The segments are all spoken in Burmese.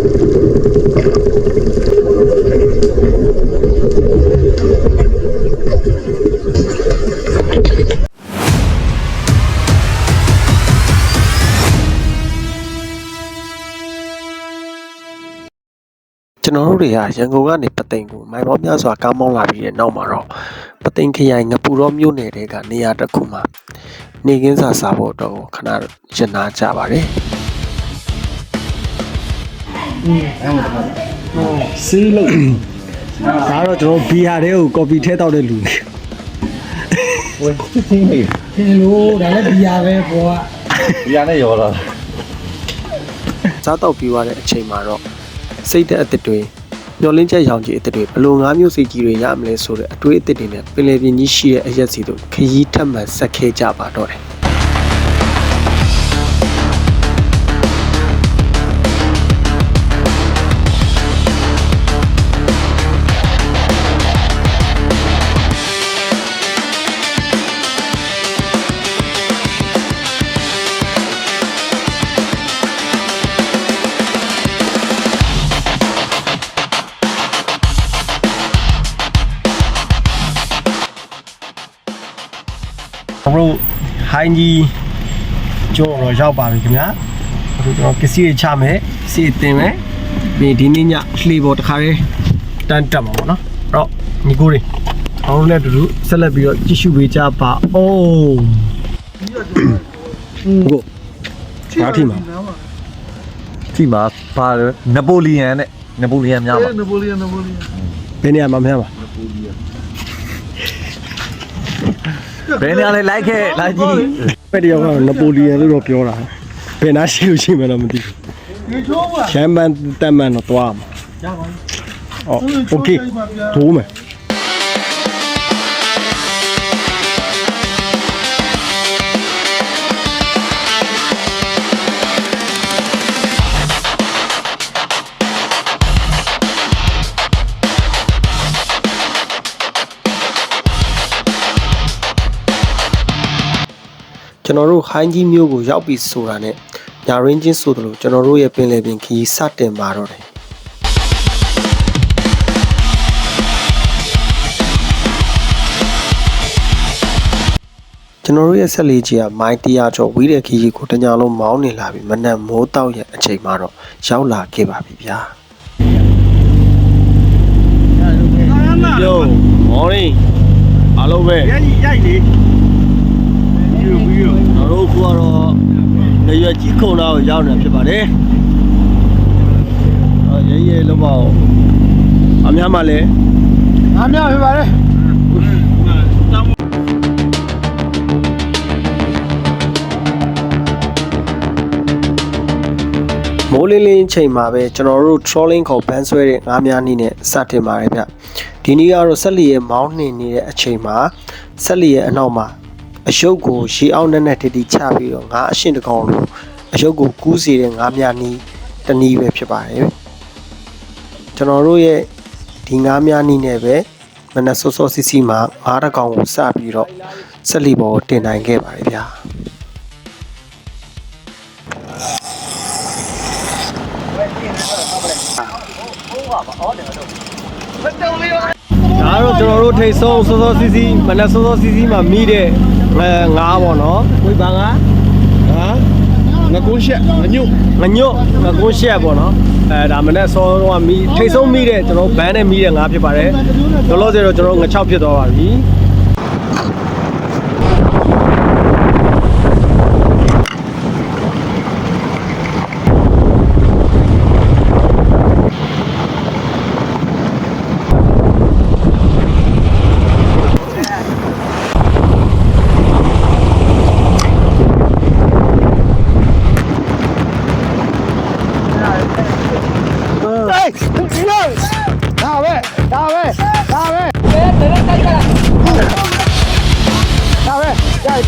ကျွန်တော်တို့တွေကရန်ကုန်ကနေပသိမ်ကိုမိုင်ပေါင်းများစွာကားမောင်းလာပြီးတဲ့နောက်မှာတော့ပသိမ်ခရိုင်ငပူတော်မြို့နယ်တဲကနေရာတစ်ခုမှာနေကင်းစာစားဖို့တော့ခဏရနာကြပါတယ်စီးလို့ဒါတော့ကျွန်တော်ဘီယာတွေကိုကော်ပီထဲတောက်တဲ့လူတွေဝယ်သိနေဟယ်လိုဒါလည်းဘီယာပဲဘောကဘီယာနဲ့ရောလာစားတော့ပြီးသွားတဲ့အချိန်မှာတော့စိတ်တဲ့အသစ်တွေမျောလင်းချက်ရောင်ကြီးအသစ်တွေဘလို့၅မျိုးစိတ်ကြီးတွေရမလဲဆိုတဲ့အတွေးအသစ်တွေနဲ့ပင်လယ်ပြင်ကြီးရှိတဲ့အရက်စီတို့ခရီးထပ်မံဆက်ခဲကြပါတော့တယ်တို့ဟိုင်းကြီးကျိုးတော့ရောက်ပါပြီခင်ဗျာအခုကျွန်တော်ပစ္စည်းတွေချမယ်စီတင်မယ်ပြီးဒီနေ့ညလှေပေါ်တစ်ခါလေးတန်းတက်မှာပေါ့နော်အဲ့တော့ညီကိုတွေအောင်လို့လည်းအတူတူဆက်လက်ပြီးတော့ကြည့်ရှုပေးကြပါဦးဟုတ်ဘာထီမှာဘာနပိုလီယန်နဲ့နပိုလီယန်များပါနပိုလီယန်ဘယ်နေရာမှာများပါဘယ်နေရာလဲလိုက်ခဲ့လိုက်ကြည့်ပဲတယောက်ကနပိုလီယန်လို့တော့ပြောတာဘယ်နာရှိလို့ရှိမှတော့မသိဘူးချမ်ပန်တက်မှန်တော့သွားမှာရပါဘူးโอเคဒိုးမယ်ကျွန်တော်တို့ဟိုင်းကြီးမြို့ကိုရောက်ပြီဆိုတာနဲ့ညာရင်းချင်းဆိုသလိုကျွန်တော်တို့ရဲ့ပင်လယ်ပြင်ခရီးစတင်ပါတော့တယ်ကျွန်တော်တို့ရဲ့ဆက်လေးကြီးကမိုင်း100ကျော်ဝီးတဲ့ခရီးကိုတညလုံးမောင်းနေလာပြီးမနက်မိုးတောက်ရဲ့အချိန်မှာတော့ရောက်လာခဲ့ပါပြီဗျာYo morning အားလုံးပဲရိုက်လေကျွန်တော်တို့ကတော့နေရွက်ကြီးခုံတော့ရောက်နေဖြစ်ပါတယ်ရဲလုံးပါအောင်အများမှလည်းအများဖြစ်ပါတယ်မိုးလင်းလင်းချိန်မှာပဲကျွန်တော်တို့ trolling ခေါ်ဘန်းဆွဲတဲ့ငါးများနီးနဲ့စတင်ပါတယ်ဗျဒီနေ့ကတော့ဆက်လီရဲ့မောင်းနှင်နေတဲ့အချိန်မှာဆက်လီရဲ့အနောက်မှာအယုတ်ကိုရေအောက်နဲ့တီချပြီးတော့ငါးအရှင်တကောင်လိုအယုတ်ကိုကူးစေတဲ့ငါးများနီးတနည်းပဲဖြစ်ပါတယ်ကျွန်တော်တို့ရဲ့ဒီငါးများနီးနဲ့ပဲမနက်စောစောစီစီမှာငါးတကောင်ကိုစပြီးတော့ဆက်လီပေါ်တင်နိုင်ခဲ့ပါတယ်ဗျာဒါတော့ကျွန်တော်တို့ထိတ်ဆုံးစောစောစီစီမနက်စောစောစီစီမှာမိတဲ့ငါးပေါ့နော်ဝိပါငါငကုန်းရှက်ငညွတ်ငကုန်းရှက်ပေါ့နော်ဒါမနက်စောတော့မိထိတ်ဆုံးမိတဲ့ကျွန်တော်ဘန်းနဲ့မိတဲ့ငါးဖြစ်ပါတယ်လောလောဆယ်တော့ကျွန်တော်င6ဖြစ်သွားပါပြီ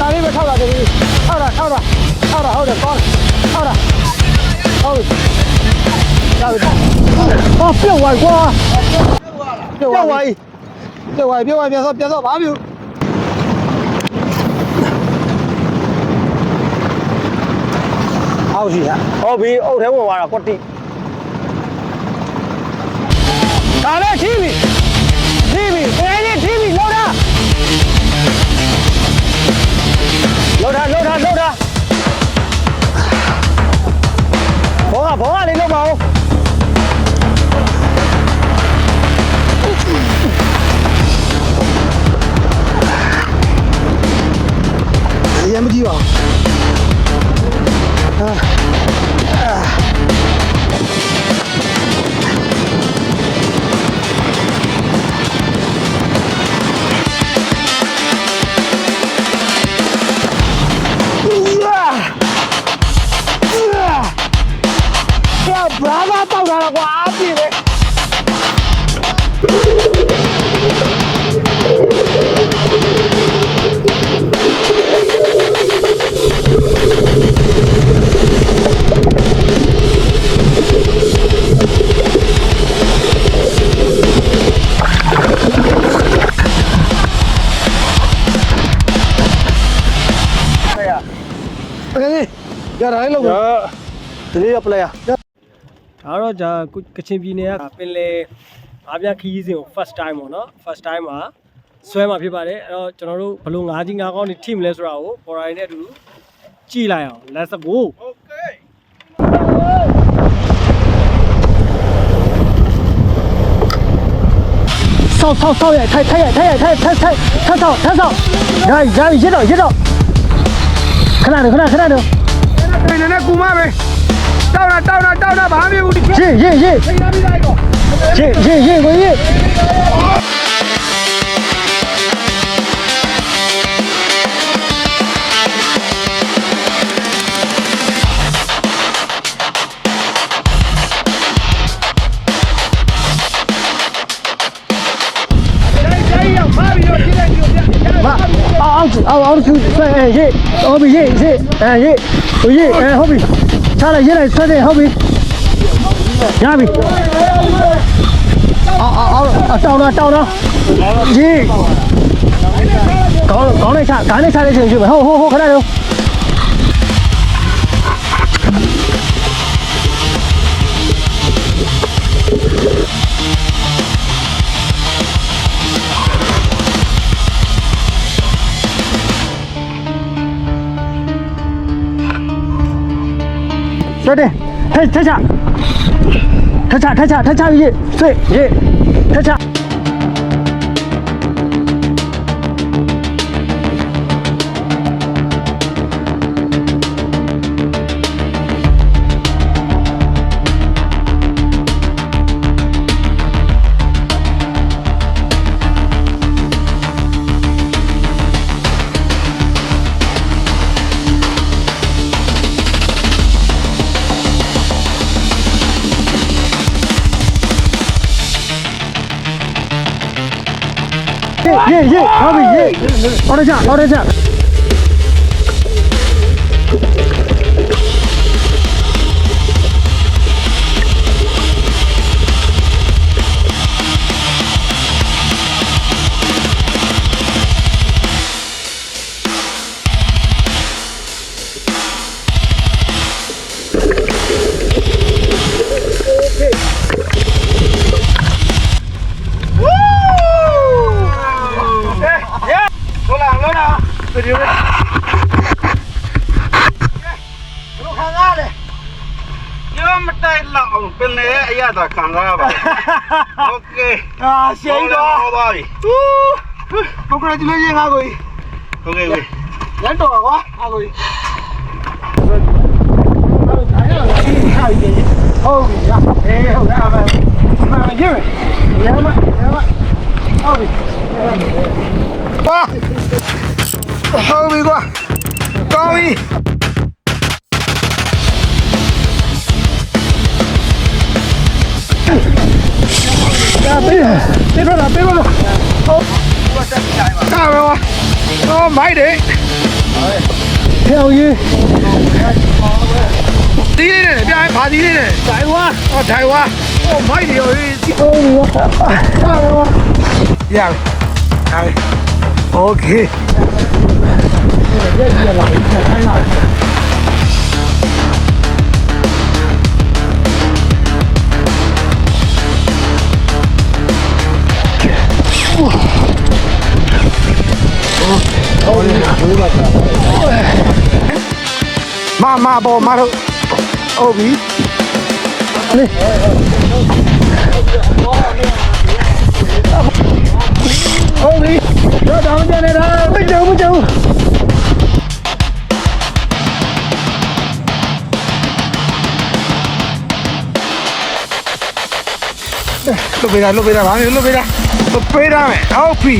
တာလေးပဲထောက်တာတည်းထောက်တာဟုတ်တယ်ကောင်းထောက်တာဟုတ်ကြောက်တာအော်ပြုတ်သွားကွာပြုတ်သွားပြန်စောဘာပြုတ်အောက်ရှိဟာဟောပြီးအုတ်ထဲဝင်သွားတာကွတ်တိ Brava တောက်တာကွာအပြည့်ပဲရတာလည်းလောက်ဒီနေ့ရပလိုက်ရဒါတော့じゃကချင်ပြည်နယ်ကပင်လယ်ငါးပြခီးစဉ်ကို first time ပေါ့နော် first time မှာဆွဲမှာဖြစ်ပါတယ်အဲ့တော့ကျွန်တော်တို့ဘလို့ငါးကြီးငါးကောင်းတွေထိမလဲဆိုတာကိုပေါ်ရိုင်းနဲ့အတူတူကြည့်လိုက်အောင် let's go okay ဆောက်ရထိုက်ဆောက်ရရတော့ခဏတော့နည်းနည်းကူမပဲတောက်တာဘာမှမဖြစ်ဘူးရေးထိတ်ရပြီးလိုက်တော့ရေးကိုရေးအော်သူရေးဟုတ်ပြီရေးဟုတ်ပြီချလိုက်ရေးလိုက်ဆွဲတယ်ဟုတ်ပြီရပြီတောင်းရေးကောင်းလိုက်ချခိုင်းလိုက်ချလိုက်ချင်ယူမယ်ဟုတ်ခဏတော့对对，太差，一对一，太差。耶，好比耶，熬得下。เป็นเลยไอ้ยาตาขังแล้วป่ะโอเคเสียงတော့ဟောသွားပြီပုဂ္ဂိုလ်ကြီးလေးငါကိုโอเคရန်တော့ကွာငါကိုဟုတ်ပြီရဟုတ်ရပါမယ်ရမယ်ရမဟုတ်ပြီပါဟုတ်ပြီကွာကောင်းပြီပေးတော့ဟုတ်ကာပဲဝါတော့မိုက်တယ်ဟဲ့ကြီးတီးလေးနဲ့ပြိုင်ဘာတီးလေးနဲ့ထိုင်ဝါထိုင်ဝါမိုက်တယ်ရောဒီဟုတ်ပြီကာပဲဝါရပြီโอเคมาบอกมาดูโอ้บีนี่โอ้บีเราทำยังไงนะไม่เจอ လွတ်ပေးတာလွတ်ပေးတာဘာလို့လွတ်ပေးတာလွတ်ပေးတာမယ်ဟုတ်ပြီ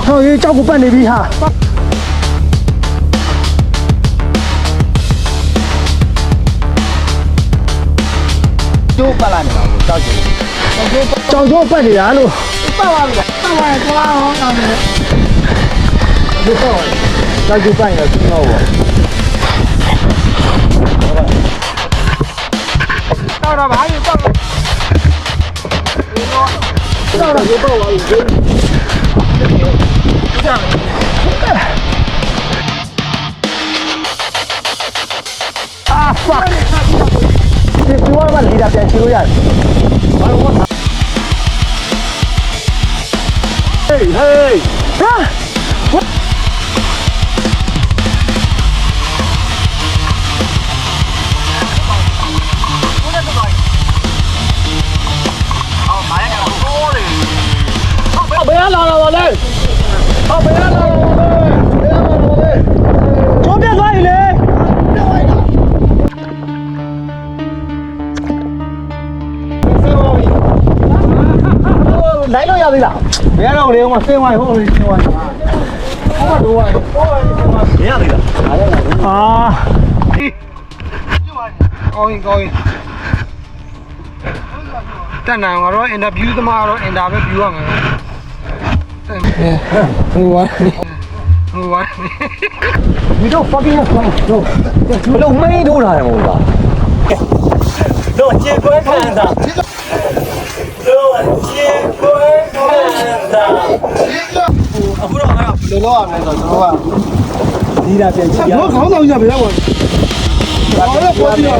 ဟောရေးကြောက်ကိုပတ်နေပြီဟာကျိုးပတ်လာနေပါဘူးကြောက်ကျိုးပတ်နေတာလို့ပတ်ပါပြီပတ်ပါကွာဟောကောင်းတယ်ဒီတော့ကြောက်ကျိုးပတ်နေတော့တော့တော့ဘာလို့တော့တော့ဒီတော့ပါဘူးfuck ဒီပြောရမှာလီဒါပြန်ချလို့ရတယ်ဘာလို့ Hey hey ဟာဘယ်လာလာပါလဲဘယ်လာလာပါလဲကျိုးပြတ်သွားပြီလေလိုက်လို့ရသေးလားမရတော့လေဟိုမှာဆင်းသွားဟိုလေးဆင်းသွားဟိုမှာတော့မရသေးလားအာကောင်းရင်တက်နိုင်တော့အင်တာဗျူးသမားတော့အင်တာပဲဗျူးရမှာဟိုဝါ We don't fucking have fun. No. ဘလို့မင်းတို့လာတယ်မဟုတ်လားတော့ကျေကွဲခံတာတော့ကျေကွဲခံတာအခုတော့အဲ့ဒါဘယ်လိုလုပ်ရမလဲဆိုတော့ကျွန်တော်ကဒီတာပြန်ကြည့်ရအောင်ခေါင်းဆောင်ကြပဲကွာဘာလို့ပေါ်ပြီးတော့